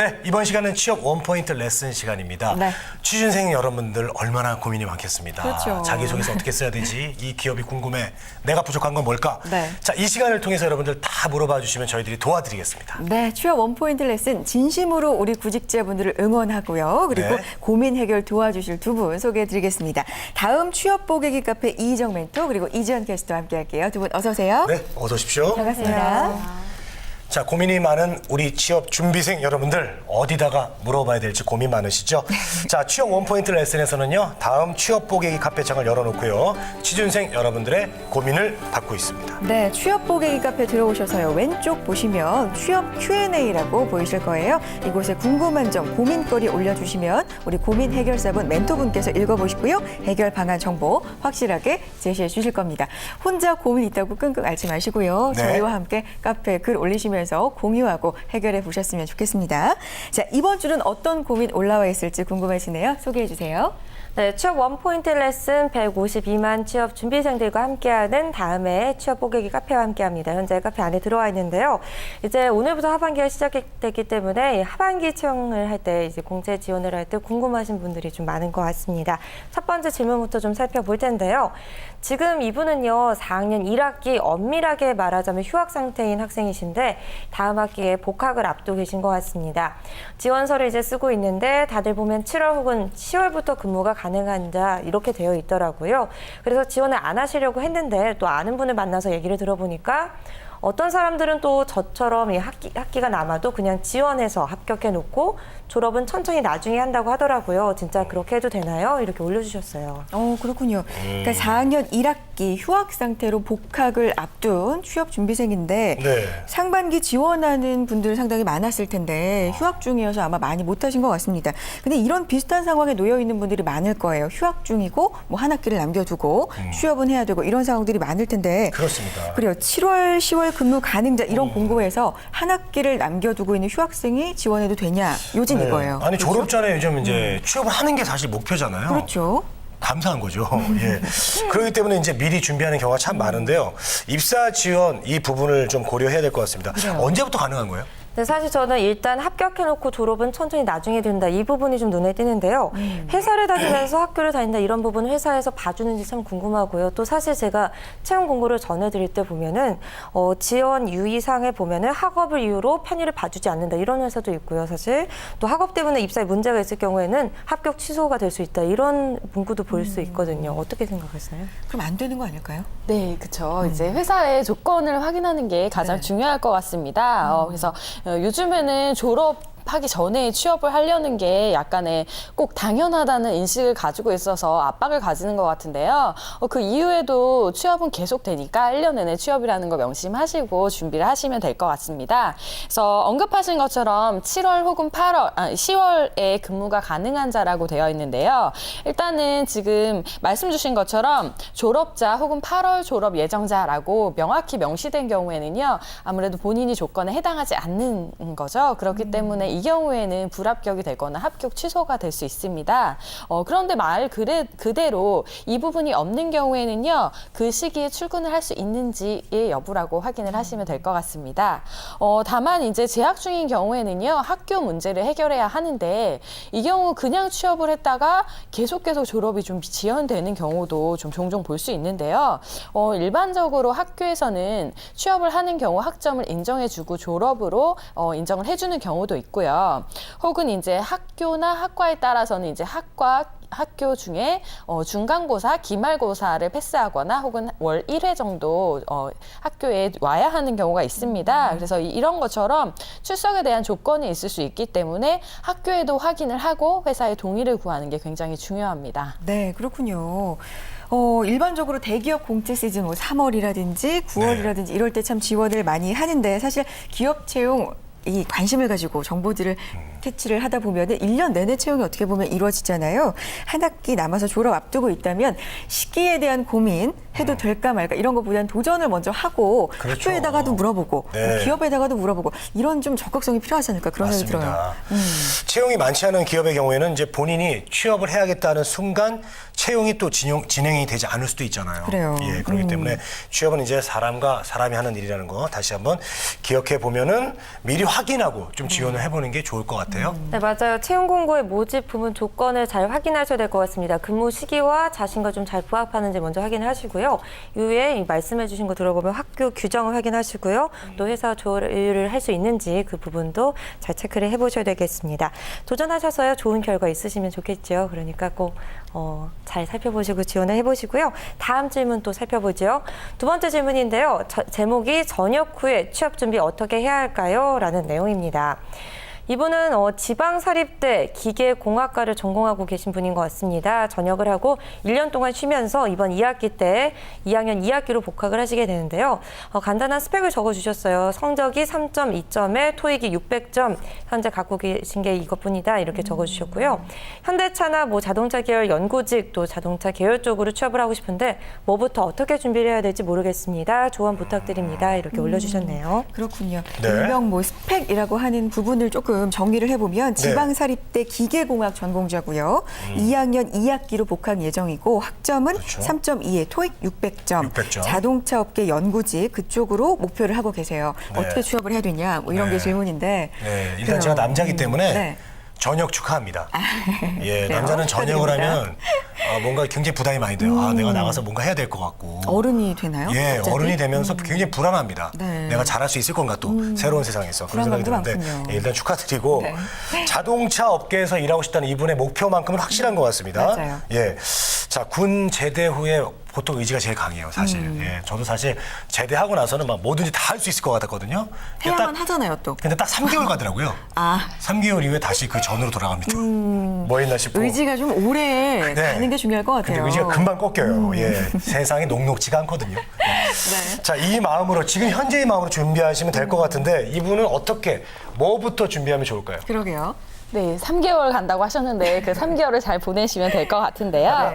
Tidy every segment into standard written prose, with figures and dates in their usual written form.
네, 이번 시간은 취업 원포인트 레슨 시간입니다. 네. 취준생 여러분들 얼마나 고민이 많겠습니다. 그렇죠. 자기소개서 어떻게 써야 되지? 이 기업이 궁금해. 내가 부족한 건 뭘까? 네. 자, 이 시간을 통해서 여러분들 다 물어봐 주시면 저희들이 도와드리겠습니다. 네, 취업 원포인트 레슨 진심으로 우리 구직자분들을 응원하고요. 그리고 네. 고민 해결 도와주실 두 분 소개해드리겠습니다. 다음 취업 보객이 카페 이희정 멘토 그리고 이지연 캐스터와 함께할게요. 두 분 어서 오세요. 네, 어서 오십시오. 반갑습니다. 자, 고민이 많은 우리 취업 준비생 여러분들 어디다가 물어봐야 될지 고민 많으시죠? 자, 취업 원포인트 레슨에서는요, 다음 취업 보객이 카페창을 열어놓고요, 취준생 여러분들의 고민을 받고 있습니다. 네, 취업 보객이 카페 들어오셔서요. 왼쪽 보시면 취업 Q&A라고 보이실 거예요. 이곳에 궁금한 점, 고민거리 올려주시면 우리 고민 해결사분 멘토분께서 읽어보시고요. 해결 방안 정보 확실하게 제시해 주실 겁니다. 혼자 고민 있다고 끙끙 앓지 마시고요. 네. 저희와 함께 카페에 글 올리시면서 공유하고 해결해 보셨으면 좋겠습니다. 자, 이번 주는 어떤 고민 올라와 있을지 궁금해지네요. 소개해 주세요. 네, 취업 원포인트 레슨 152만 취업 준비생들과 함께하는 다음에 취업 보객이 카페와 함께합니다. 현재 카페 안에 들어와 있는데요. 이제 오늘부터 하반기가 시작됐기 때문에 하반기 채용을 할 때 이제 공채 지원을 할 때 궁금하신 분들이 좀 많은 것 같습니다. 첫 번째 질문부터 좀 살펴볼 텐데요. 지금 이분은요, 4학년 1학기 엄밀하게 말하자면 휴학 상태인 학생이신데 다음 학기에 복학을 앞두고 계신 것 같습니다. 지원서를 이제 쓰고 있는데 다들 보면 7월 혹은 10월부터 근무가 가능한 자 이렇게 되어 있더라고요. 그래서 지원을 안 하시려고 했는데 또 아는 분을 만나서 얘기를 들어보니까 어떤 사람들은 또 저처럼 이 학기가 남아도 그냥 지원해서 합격해 놓고 졸업은 천천히 나중에 한다고 하더라고요. 진짜 그렇게 해도 되나요? 이렇게 올려주셨어요. 그렇군요. 그러니까 4학년 1학기 휴학 상태로 복학을 앞둔 취업 준비생인데 네. 상반기 지원하는 분들 상당히 많았을 텐데 휴학 중이어서 아마 많이 못하신 것 같습니다. 근데 이런 비슷한 상황에 놓여 있는 분들이 많을 거예요. 휴학 중이고 뭐 한 학기를 남겨두고 취업은 해야 되고 이런 상황들이 많을 텐데 그렇습니다. 그래요. 7월, 10월 근무 가능자 이런 공고에서 한 학기를 남겨두고 있는 휴학생이 지원해도 되냐 요즘 네. 이거예요. 아니, 그렇죠? 졸업 전에 요즘 이제 취업을 하는 게 사실 목표잖아요. 그렇죠. 감사한 거죠. 예. 그렇기 때문에 이제 미리 준비하는 경우가 참 많은데요. 입사 지원 이 부분을 좀 고려해야 될 것 같습니다. 그래요. 언제부터 가능한 거예요? 근데 사실 저는 일단 합격해놓고 졸업은 천천히 나중에 된다. 이 부분이 좀 눈에 띄는데요. 회사를 다니면서 학교를 다닌다. 이런 부분을 회사에서 봐주는지 참 궁금하고요. 또 사실 제가 채용 공고를 전해드릴 때 보면은 지원 유의사항에 보면은 학업을 이유로 편의를 봐주지 않는다. 이런 회사도 있고요. 사실 또 학업 때문에 입사에 문제가 있을 경우에는 합격 취소가 될 수 있다. 이런 문구도 볼 수 있거든요. 어떻게 생각하세요? 그럼 안 되는 거 아닐까요? 네, 그렇죠. 이제 회사의 조건을 확인하는 게 가장 네. 중요할 것 같습니다. 그래서 요즘에는 졸업하기 전에 취업을 하려는 게 약간의 꼭 당연하다는 인식을 가지고 있어서 압박을 가지는 것 같은데요. 그 이후에도 취업은 계속되니까 1년 내내 취업이라는 거 명심하시고 준비를 하시면 될 것 같습니다. 그래서 언급하신 것처럼 7월 혹은 10월에 근무가 가능한 자라고 되어 있는데요. 일단은 지금 말씀 주신 것처럼 졸업자 혹은 8월 졸업 예정자라고 명확히 명시된 경우에는요. 아무래도 본인이 조건에 해당하지 않는 거죠. 그렇기 때문에 이 경우에는 불합격이 되거나 합격 취소가 될 수 있습니다. 그런데 말 그대로 이 부분이 없는 경우에는요. 그 시기에 출근을 할 수 있는지의 여부라고 확인을 하시면 될 것 같습니다. 다만 이제 재학 중인 경우에는요. 학교 문제를 해결해야 하는데 이 경우 그냥 취업을 했다가 계속 졸업이 좀 지연되는 경우도 좀 종종 볼 수 있는데요. 일반적으로 학교에서는 취업을 하는 경우 학점을 인정해주고 졸업으로 인정을 해주는 경우도 있고요. 혹은 이제 학교나 학과에 따라서는 이제 학교 중에 중간고사, 기말고사를 패스하거나 혹은 월 1회 정도 학교에 와야 하는 경우가 있습니다. 그래서 이런 것처럼 출석에 대한 조건이 있을 수 있기 때문에 학교에도 확인을 하고 회사의 동의를 구하는 게 굉장히 중요합니다. 네, 그렇군요. 일반적으로 대기업 공채 시즌 뭐 3월이라든지 9월이라든지 이럴 때 참 지원을 많이 하는데 사실 기업 채용 이 관심을 가지고 정보들을 캐치를 하다 보면은 1년 내내 채용이 어떻게 보면 이루어지잖아요. 한 학기 남아서 졸업 앞두고 있다면 시기에 대한 고민 해도 될까 말까 이런 것보다는 도전을 먼저 하고 그렇죠. 학교에다가도 물어보고 네. 뭐 기업에다가도 물어보고 이런 좀 적극성이 필요하지 않을까 그런 생각이 들어요. 채용이 많지 않은 기업의 경우에는 이제 본인이 취업을 해야겠다는 순간 채용이 또 진행이 되지 않을 수도 있잖아요. 그래요. 예, 그렇기 때문에 취업은 이제 사람과 사람이 하는 일이라는 거 다시 한번 기억해 보면은 미리 확인하고 좀 지원을 해보는 게 좋을 것 같아요. 네, 맞아요. 채용 공고의 모집 부분 조건을 잘 확인하셔야 될 것 같습니다. 근무 시기와 자신과 좀 잘 부합하는지 먼저 확인하시고요. 이후에 이 말씀해 주신 거 들어보면 학교 규정을 확인하시고요. 또 회사 조율을 할 수 있는지 그 부분도 잘 체크를 해보셔야 되겠습니다. 도전하셔서요. 좋은 결과 있으시면 좋겠죠. 그러니까 꼭 잘 살펴보시고 지원을 해보시고요. 다음 질문 또 살펴보죠. 두 번째 질문인데요. 제목이 전역 후에 취업 준비 어떻게 해야 할까요? 라는 내용입니다. 이분은 지방사립대 기계공학과를 전공하고 계신 분인 것 같습니다. 전역을 하고 1년 동안 쉬면서 이번 2학기 때 2학년 2학기로 복학을 하시게 되는데요. 간단한 스펙을 적어주셨어요. 성적이 3.2점에 토익이 600점 현재 갖고 계신 게 이것뿐이다 이렇게 적어주셨고요. 현대차나 뭐 자동차 계열 연구직 또 자동차 계열 쪽으로 취업을 하고 싶은데 뭐부터 어떻게 준비를 해야 될지 모르겠습니다. 조언 부탁드립니다. 이렇게 올려주셨네요. 그렇군요. 네. 일명 뭐 스펙이라고 하는 부분을 조금 정리를 해보면 지방사립대 기계공학 전공자고요. 2학년 2학기로 복학 예정이고 학점은 그렇죠. 3.2에 토익 600점, 600점. 자동차 업계 연구직 그쪽으로 목표를 하고 계세요. 네. 어떻게 취업을 해야 되냐 뭐 이런 네. 게 질문인데. 네, 일단 그래요. 제가 남자기 때문에 네. 전역 축하합니다. 예, 그래요? 남자는 전역을 축하드립니다. 하면 뭔가 굉장히 부담이 많이 돼요. 내가 나가서 뭔가 해야 될 것 같고. 어른이 되나요? 예, 갑자기? 어른이 되면서 굉장히 불안합니다. 네. 내가 잘할 수 있을 건가 또 새로운 세상에서 그런 생각이 불안감도 드는데 많군요. 예, 일단 축하드리고 네. 자동차 업계에서 일하고 싶다는 이분의 목표만큼은 확실한 것 같습니다. 맞아요. 예, 자, 군 제대 후에 보통 의지가 제일 강해요, 사실. 예, 저도 사실 제대하고 나서는 막 뭐든지 다 할 수 있을 것 같았거든요. 근데 해야만 하잖아요 또. 근데 딱 3개월 가더라고요. 아. 3개월 이후에 다시 그 전으로 돌아갑니다. 뭐 했나 싶고. 의지가 좀 오래 네. 가는 게 중요할 것 근데 같아요. 의지가 금방 꺾여요. 예, 세상이 녹록지가 않거든요. 네. 자, 이 마음으로 지금 현재의 마음으로 준비하시면 될 것 같은데 이분은 어떻게 뭐부터 준비하면 좋을까요? 그러게요. 네, 3개월 간다고 하셨는데 그 3개월을 잘 보내시면 될 것 같은데요.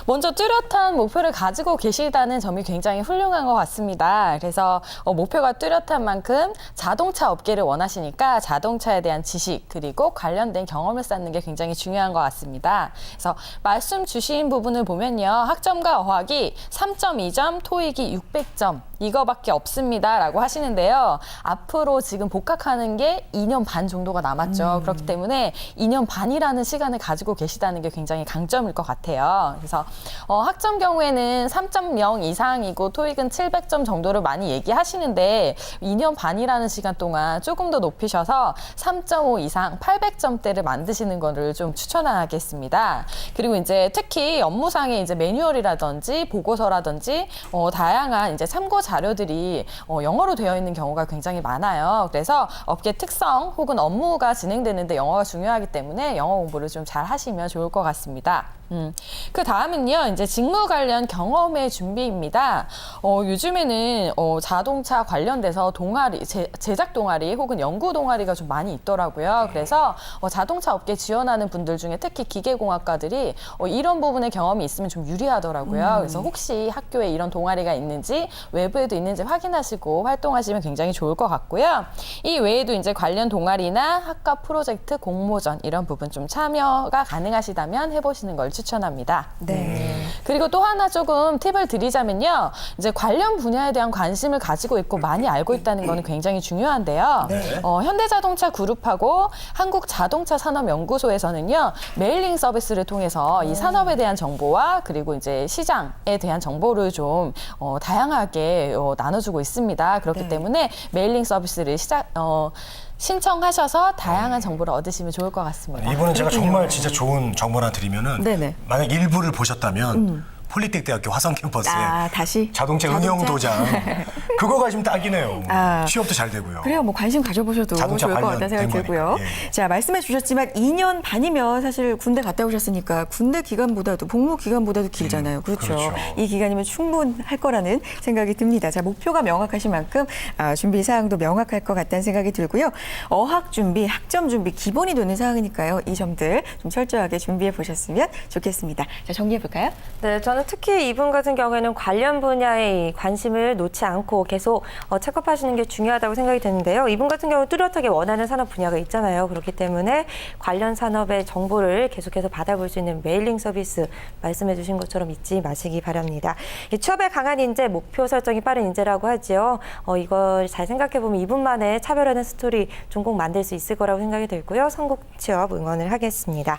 먼저 뚜렷한 목표를 가지고 계시다는 점이 굉장히 훌륭한 것 같습니다. 그래서 목표가 뚜렷한 만큼 자동차 업계를 원하시니까 자동차에 대한 지식 그리고 관련된 경험을 쌓는 게 굉장히 중요한 것 같습니다. 그래서 말씀 주신 부분을 보면요. 학점과 어학이 3.2점, 토익이 600점 이거밖에 없습니다라고 하시는데요. 앞으로 지금 복학하는 게 2년 반 정도가 남았죠. 그렇기 때문에 2년 반이라는 시간을 가지고 계시다는 게 굉장히 강점일 것 같아요. 그래서 학점 경우에는 3.0 이상이고 토익은 700점 정도를 많이 얘기하시는데 2년 반이라는 시간 동안 조금 더 높이셔서 3.5 이상 800점대를 만드시는 거를 좀 추천하겠습니다. 그리고 이제 특히 업무상의 이제 매뉴얼이라든지 보고서라든지 다양한 이제 참고 자료들이 영어로 되어 있는 경우가 굉장히 많아요. 그래서 업계 특성 혹은 업무가 진행되는데 영어가 중요하기 때문에 영어 공부를 좀 잘 하시면 좋을 것 같습니다. 그 다음은요, 이제 직무 관련 경험의 준비입니다. 요즘에는 자동차 관련돼서 동아리, 제작 동아리 혹은 연구 동아리가 좀 많이 있더라고요. 그래서 자동차 업계 지원하는 분들 중에 특히 기계공학과들이 이런 부분의 경험이 있으면 좀 유리하더라고요. 그래서 혹시 학교에 이런 동아리가 있는지 외부에도 있는지 확인하시고 활동하시면 굉장히 좋을 것 같고요. 이 외에도 이제 관련 동아리나 학과 프로젝트, 공모전 이런 부분 좀 참여가 가능하시다면 해보시는 걸 추천합니다. 네. 그리고 또 하나 조금 팁을 드리자면요. 이제 관련 분야에 대한 관심을 가지고 있고 많이 알고 있다는 거는 굉장히 중요한데요. 네. 현대자동차 그룹하고 한국자동차산업연구소에서는요. 메일링 서비스를 통해서 이 산업에 대한 정보와 그리고 이제 시장에 대한 정보를 좀 다양하게 나눠주고 있습니다. 그렇기 네. 때문에 메일링 서비스를 신청하셔서 다양한 정보를 얻으시면 좋을 것 같습니다. 이분은 제가 정말 진짜 좋은 정보를 하나 드리면은 네네. 만약 일부를 보셨다면 폴리텍 대학교 화성 캠퍼스에 다시 자동차 응용 도장 그거 가시면 딱이네요. 취업도 잘 되고요. 그래요. 뭐 관심 가져보셔도 자동차 좋을 것 같다는 생각이 관련된 들고요. 거니까. 예. 자, 말씀해 주셨지만 2년 반이면 사실 군대 갔다 오셨으니까 군대 기간보다도 복무 기간보다도 길잖아요. 그렇죠. 그렇죠. 이 기간이면 충분할 거라는 생각이 듭니다. 자, 목표가 명확하신 만큼 준비 사항도 명확할 것 같다는 생각이 들고요. 어학 준비, 학점 준비 기본이 되는 사항이니까요. 이 점들 좀 철저하게 준비해 보셨으면 좋겠습니다. 자, 정리해 볼까요? 네, 저는 특히 이분 같은 경우에는 관련 분야에 관심을 놓지 않고 계속 체크업하시는 게 중요하다고 생각이 드는데요. 이분 같은 경우 뚜렷하게 원하는 산업 분야가 있잖아요. 그렇기 때문에 관련 산업의 정보를 계속해서 받아볼 수 있는 메일링 서비스 말씀해 주신 것처럼 잊지 마시기 바랍니다. 이 취업에 강한 인재, 목표 설정이 빠른 인재라고 하죠. 이걸 잘 생각해 보면 이분만의 차별화된 스토리 좀 꼭 만들 수 있을 거라고 생각이 들고요. 성공 취업 응원을 하겠습니다.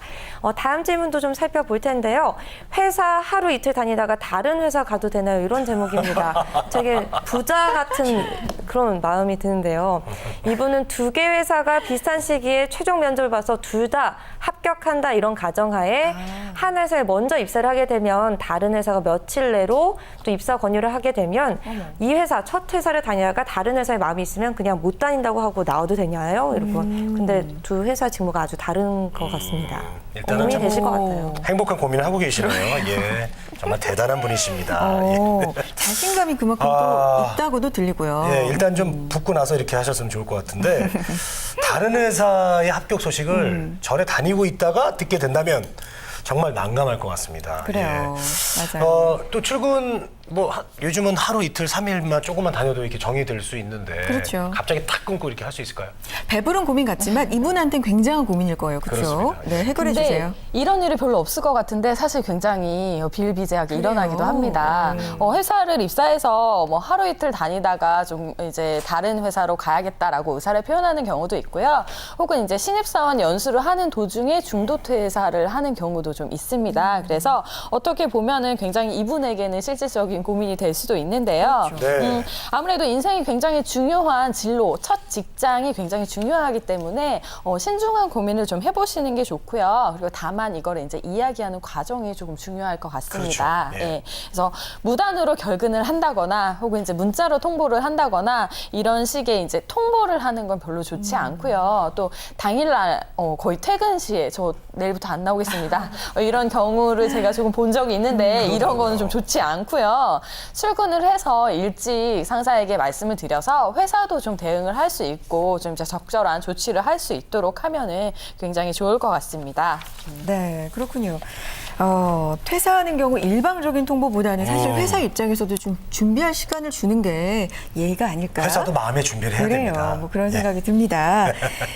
다음 질문도 좀 살펴볼 텐데요. 회사 하루 이틀 다니다가 다른 회사 가도 되나요? 이런 제목입니다. 되게 부자 같은 그런 마음이 드는데요. 이분은 2개 회사가 비슷한 시기에 최종 면접을 봐서 둘 다 합격한다 이런 가정하에 한 회사에 먼저 입사를 하게 되면 다른 회사가 며칠 내로 또 입사 권유를 하게 되면 이 회사, 첫 회사를 다니다가 다른 회사에 마음이 있으면 그냥 못 다닌다고 하고 나와도 되냐요? 여러분. 근데 두 회사 직무가 아주 다른 것 같습니다. 일단은 고민이 참 되실 것 같아요. 행복한 고민을 하고 계시네요. 예, 정말 대단한 분이십니다. 예. 자신감이 그만큼 아. 또 있다고도 들리고요. 예, 일단 좀 붙고 나서 이렇게 하셨으면 좋을 것 같은데 다른 회사의 합격 소식을 전에 다니고 있다가 듣게 된다면 정말 난감할 것 같습니다. 그래요. 예. 맞아요. 또 출근 요즘은 하루 이틀 3일만 조금만 다녀도 이렇게 정리될 수 있는데 그렇죠. 갑자기 탁 끊고 이렇게 할 수 있을까요? 배부른 고민 같지만 이분한테는 굉장한 고민일 거예요. 그렇죠? 그렇습니다. 네, 해결해 근데 주세요. 이런 일이 별로 없을 것 같은데 사실 굉장히 비일비재하게 일어나기도 합니다. 회사를 입사해서 뭐 하루 이틀 다니다가 좀 이제 다른 회사로 가야겠다라고 의사를 표현하는 경우도 있고요. 혹은 이제 신입사원 연수를 하는 도중에 중도 퇴사를 하는 경우도 좀 있습니다. 그래서 어떻게 보면은 굉장히 이분에게는 실질적인 고민이 될 수도 있는데요. 그렇죠. 네. 아무래도 인생이 굉장히 중요한 진로, 첫 직장이 굉장히 중요하기 때문에 신중한 고민을 좀 해보시는 게 좋고요. 그리고 다만 이걸 이제 이야기하는 과정이 조금 중요할 것 같습니다. 그렇죠. 예. 예. 그래서 무단으로 결근을 한다거나 혹은 이제 문자로 통보를 한다거나 이런 식의 이제 통보를 하는 건 별로 좋지 않고요. 또 당일날 거의 퇴근 시에 저 내일부터 안 나오겠습니다. 이런 경우를 제가 조금 본 적이 있는데 이런 거는 좀 좋지 않고요. 출근을 해서 일찍 상사에게 말씀을 드려서 회사도 좀 대응을 할 수 있고 좀 이제 적절한 조치를 할 수 있도록 하면은 굉장히 좋을 것 같습니다. 네, 그렇군요. 퇴사하는 경우 일방적인 통보보다는 사실 회사 입장에서도 좀 준비할 시간을 주는 게 예의가 아닐까. 회사도 마음의 준비를 해야 그래요. 됩니다. 뭐 그런 예. 생각이 듭니다.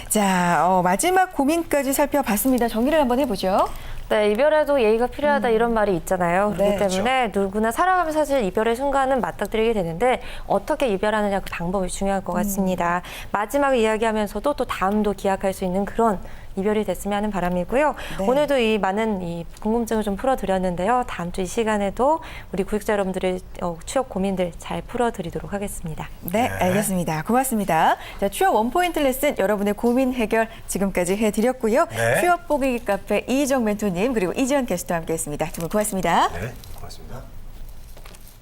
자, 마지막 고민까지 살펴봤습니다. 정리를 한번 해보죠. 네, 이별에도 예의가 필요하다 이런 말이 있잖아요. 그렇기 네, 때문에 누구나 살아가면서 사실 이별의 순간은 맞닥뜨리게 되는데 어떻게 이별하느냐 그 방법이 중요할 것 같습니다. 마지막 이야기하면서도 또 다음도 기약할 수 있는 그런 이별이 됐으면 하는 바람이고요. 네. 오늘도 이 많은 이 궁금증을 좀 풀어드렸는데요. 다음 주 이 시간에도 우리 구직자 여러분들의 취업 고민들 잘 풀어드리도록 하겠습니다. 네, 알겠습니다. 고맙습니다. 자, 취업 원포인트 레슨 여러분의 고민 해결 지금까지 해드렸고요. 네. 취업 보기기 카페 이희정 멘토님 그리고 이지연 게스트와 함께했습니다. 두 분 고맙습니다. 네, 고맙습니다.